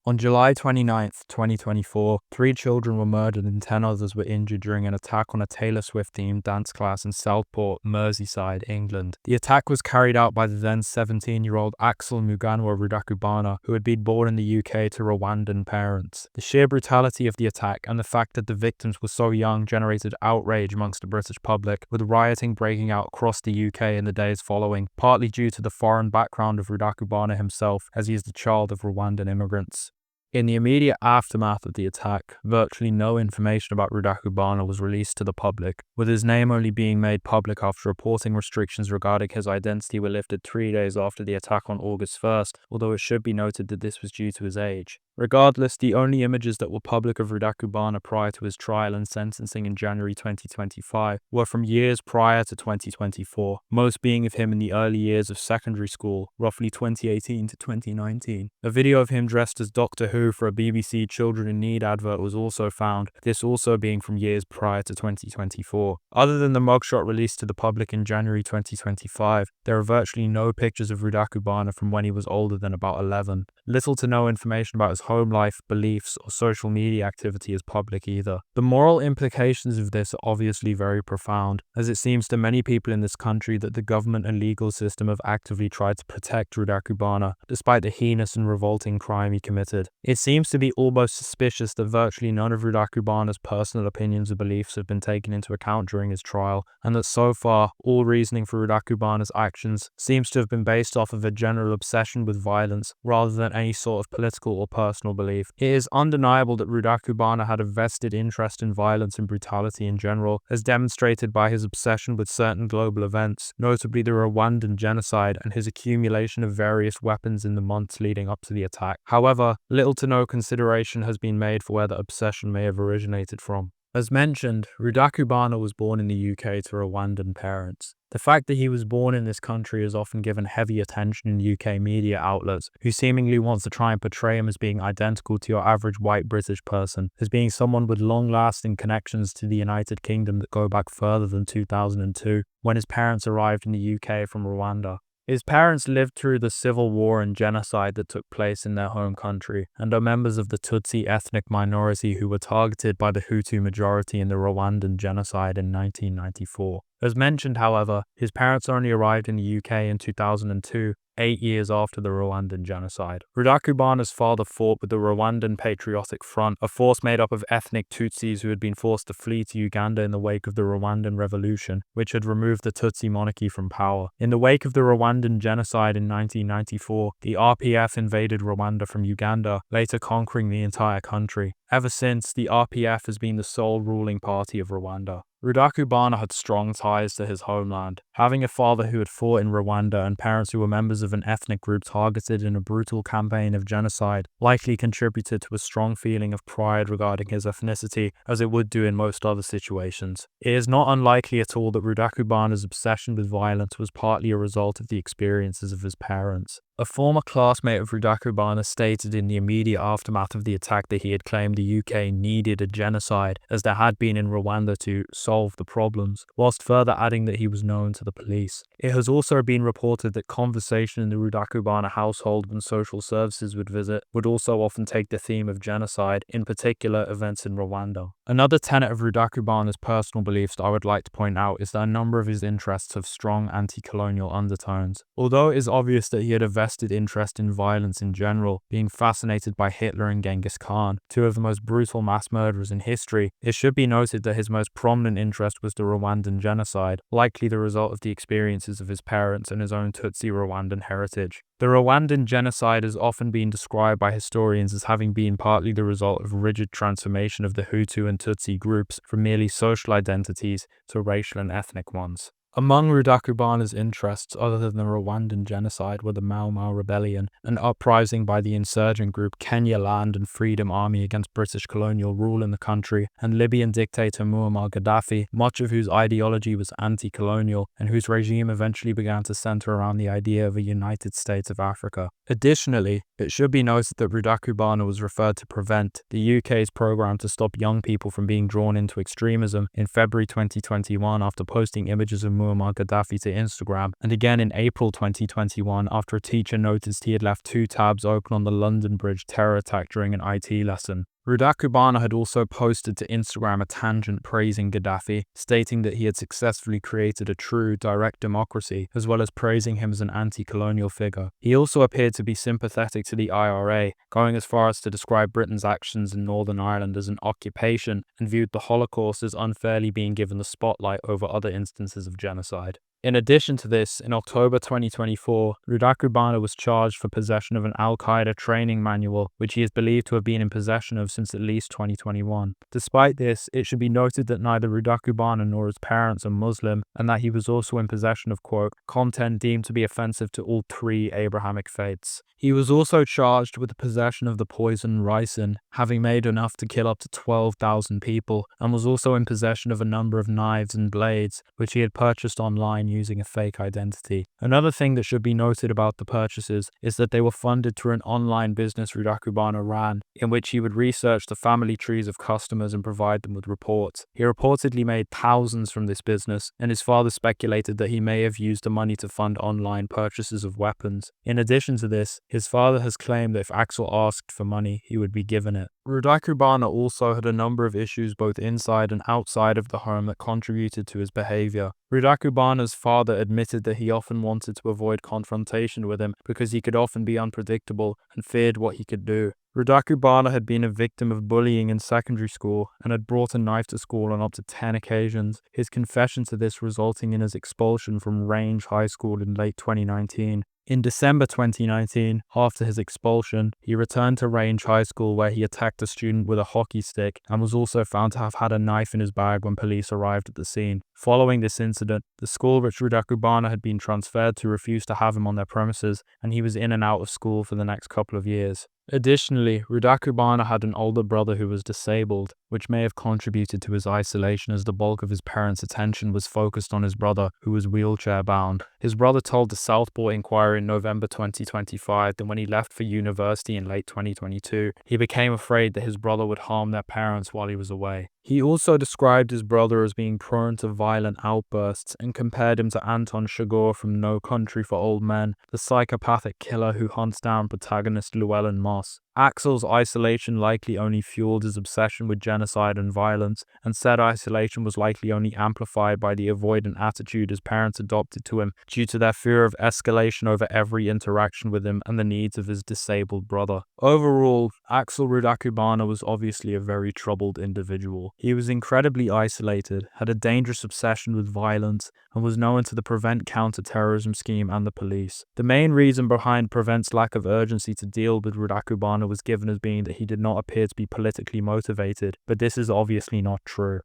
On July 29th, 2024, 3 children were murdered and 10 others were injured during an attack on a Taylor Swift-themed dance class in Southport, Merseyside, England. The attack was carried out by the then 17-year-old Axel Rudakubana, who had been born in the UK to Rwandan parents. The sheer brutality of the attack and the fact that the victims were so young generated outrage amongst the British public, with rioting breaking out across the UK in the days following, partly due to the foreign background of Rudakubana himself, as he is the child of Rwandan immigrants. In the immediate aftermath of the attack, virtually no information about Rudakubana was released to the public, with his name only being made public after reporting restrictions regarding his identity were lifted 3 days after the attack on August 1st, although it should be noted that this was due to his age. Regardless, the only images that were public of Rudakubana prior to his trial and sentencing in January 2025 were from years prior to 2024, most being of him in the early years of secondary school, roughly 2018 to 2019. A video of him dressed as Doctor Who for a BBC Children in Need advert was also found, this also being from years prior to 2024. Other than the mugshot released to the public in January 2025, there are virtually no pictures of Rudakubana from when he was older than about 11. Little to no information about his home life, beliefs, or social media activity is public either. The moral implications of this are obviously very profound, as it seems to many people in this country that the government and legal system have actively tried to protect Rudakubana, despite the heinous and revolting crime he committed. It seems to be almost suspicious that virtually none of Rudakubana's personal opinions or beliefs have been taken into account during his trial, and that so far, all reasoning for Rudakubana's actions seems to have been based off of a general obsession with violence, rather than any sort of political or personal belief. It is undeniable that Rudakubana had a vested interest in violence and brutality in general, as demonstrated by his obsession with certain global events, notably the Rwandan genocide and his accumulation of various weapons in the months leading up to the attack. However, little to no consideration has been made for where the obsession may have originated from. As mentioned, Rudakubana was born in the UK to Rwandan parents. The fact that he was born in this country is often given heavy attention in UK media outlets, who seemingly wants to try and portray him as being identical to your average white British person, as being someone with long-lasting connections to the United Kingdom that go back further than 2002, when his parents arrived in the UK from Rwanda. His parents lived through the civil war and genocide that took place in their home country, and are members of the Tutsi ethnic minority who were targeted by the Hutu majority in the Rwandan genocide in 1994. As mentioned, however, his parents only arrived in the UK in 2002, 8 years after the Rwandan genocide. Rudakubana's father fought with the Rwandan Patriotic Front, a force made up of ethnic Tutsis who had been forced to flee to Uganda in the wake of the Rwandan Revolution, which had removed the Tutsi monarchy from power. In the wake of the Rwandan genocide in 1994, the RPF invaded Rwanda from Uganda, later conquering the entire country. Ever since, the RPF has been the sole ruling party of Rwanda. Rudakubana had strong ties to his homeland. Having a father who had fought in Rwanda and parents who were members of an ethnic group targeted in a brutal campaign of genocide likely contributed to a strong feeling of pride regarding his ethnicity, as it would do in most other situations. It is not unlikely at all that Rudakubana's obsession with violence was partly a result of the experiences of his parents. A former classmate of Rudakubana stated in the immediate aftermath of the attack that he had claimed the UK needed a genocide, as there had been in Rwanda, to solve the problems, whilst further adding that he was known to the police. It has also been reported that conversation in the Rudakubana household when social services would visit would also often take the theme of genocide, in particular events in Rwanda. Another tenet of Rudakubana's personal beliefs that I would like to point out is that a number of his interests have strong anti-colonial undertones. Although it is obvious that he had a vested interest in violence in general, being fascinated by Hitler and Genghis Khan, two of the most brutal mass murderers in history, it should be noted that his most prominent interest was the Rwandan genocide, likely the result of the experiences of his parents and his own Tutsi Rwandan heritage. The Rwandan genocide has often been described by historians as having been partly the result of rigid transformation of the Hutu and Tutsi groups from merely social identities to racial and ethnic ones. Among Rudakubana's interests other than the Rwandan genocide were the Mau Mau rebellion, an uprising by the insurgent group Kenya Land and Freedom Army against British colonial rule in the country, and Libyan dictator Muammar Gaddafi, much of whose ideology was anti-colonial and whose regime eventually began to center around the idea of a United States of Africa. Additionally, it should be noted that Rudakubana was referred to prevent the UK's programme to stop young people from being drawn into extremism in February 2021 after posting images of Muammar Gaddafi to Instagram, and again in April 2021 after a teacher noticed he had left 2 tabs open on the London Bridge terror attack during an IT lesson. Rudakubana had also posted to Instagram a tangent praising Gaddafi, stating that he had successfully created a true, direct democracy, as well as praising him as an anti-colonial figure. He also appeared to be sympathetic to the IRA, going as far as to describe Britain's actions in Northern Ireland as an occupation and viewed the Holocaust as unfairly being given the spotlight over other instances of genocide. In addition to this, in October 2024, Rudakubana was charged for possession of an Al-Qaeda training manual, which he is believed to have been in possession of since at least 2021. Despite this, it should be noted that neither Rudakubana nor his parents are Muslim, and that he was also in possession of, quote, content deemed to be offensive to all 3 Abrahamic faiths. He was also charged with the possession of the poison ricin, having made enough to kill up to 12,000 people, and was also in possession of a number of knives and blades, which he had purchased online using a fake identity. Another thing that should be noted about the purchases is that they were funded through an online business Rudakubana ran, in which he would research the family trees of customers and provide them with reports. He reportedly made thousands from this business, and his father speculated that he may have used the money to fund online purchases of weapons. In addition to this, his father has claimed that if Axel asked for money, he would be given it. Rudakubana also had a number of issues both inside and outside of the home that contributed to his behavior. Rudakubana's father admitted that he often wanted to avoid confrontation with him because he could often be unpredictable and feared what he could do. Rudakubana had been a victim of bullying in secondary school and had brought a knife to school on up to 10 occasions, his confession to this resulting in his expulsion from Range High School in late 2019. In December 2019, after his expulsion, he returned to Range High School where he attacked a student with a hockey stick and was also found to have had a knife in his bag when police arrived at the scene. Following this incident, the school which Rudakubana had been transferred to refused to have him on their premises, and he was in and out of school for the next couple of years. Additionally, Rudakubana had an older brother who was disabled, which may have contributed to his isolation as the bulk of his parents' attention was focused on his brother, who was wheelchair-bound. His brother told the Southport Inquirer in November 2025 that when he left for university in late 2022, he became afraid that his brother would harm their parents while he was away. He also described his brother as being prone to violent outbursts and compared him to Anton Chigurh from No Country for Old Men, the psychopathic killer who hunts down protagonist Llewellyn Moss. Axel's isolation likely only fueled his obsession with genocide and violence, and said isolation was likely only amplified by the avoidant attitude his parents adopted to him due to their fear of escalation over every interaction with him and the needs of his disabled brother. Overall, Axel Rudakubana was obviously a very troubled individual. He was incredibly isolated, had a dangerous obsession with violence, and was known to the Prevent counter-terrorism scheme and the police. The main reason behind Prevent's lack of urgency to deal with Rudakubana was given as being that he did not appear to be politically motivated, but this is obviously not true.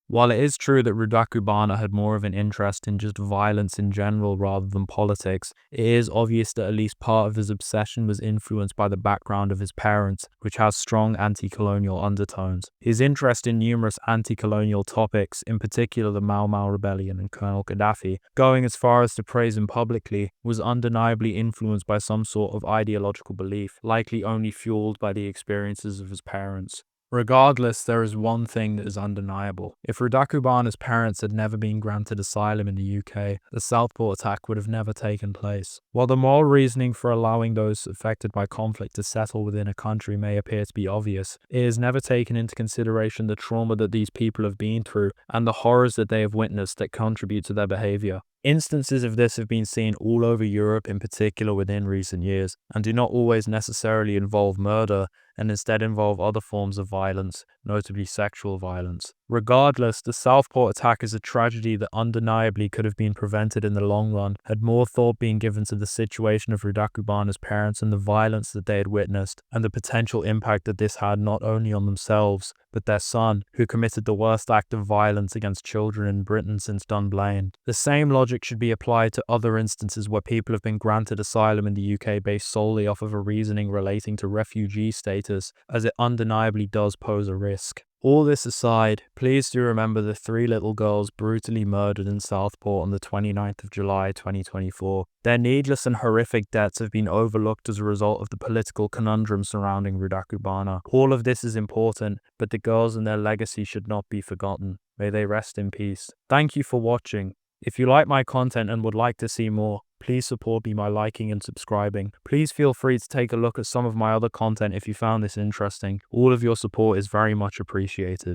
While it is true that Rudakubana had more of an interest in just violence in general rather than politics, it is obvious that at least part of his obsession was influenced by the background of his parents, which has strong anti-colonial undertones. His interest in numerous anti-colonial topics, in particular the Mau Mau Rebellion and Colonel Gaddafi, going as far as to praise him publicly, was undeniably influenced by some sort of ideological belief, likely only fueled by the experiences of his parents. Regardless, there is one thing that is undeniable. If Rudakubana's parents had never been granted asylum in the UK, the Southport attack would have never taken place. While the moral reasoning for allowing those affected by conflict to settle within a country may appear to be obvious, it is never taken into consideration the trauma that these people have been through and the horrors that they have witnessed that contribute to their behaviour. Instances of this have been seen all over Europe, in particular within recent years, and do not always necessarily involve murder, and instead involve other forms of violence, notably sexual violence. Regardless, the Southport attack is a tragedy that undeniably could have been prevented in the long run, had more thought been given to the situation of Rudakubana's parents and the violence that they had witnessed, and the potential impact that this had not only on themselves, but their son, who committed the worst act of violence against children in Britain since Dunblane. The same logic logic should be applied to other instances where people have been granted asylum in the UK based solely off of a reasoning relating to refugee status, as it undeniably does pose a risk. All this aside, please do remember the 3 little girls brutally murdered in Southport on the 29th of July 2024. Their needless and horrific deaths have been overlooked as a result of the political conundrum surrounding Rudakubana. All of this is important, but the girls and their legacy should not be forgotten. May they rest in peace. Thank you for watching. If you like my content and would like to see more, please support me by liking and subscribing. Please feel free to take a look at some of my other content if you found this interesting. All of your support is very much appreciated.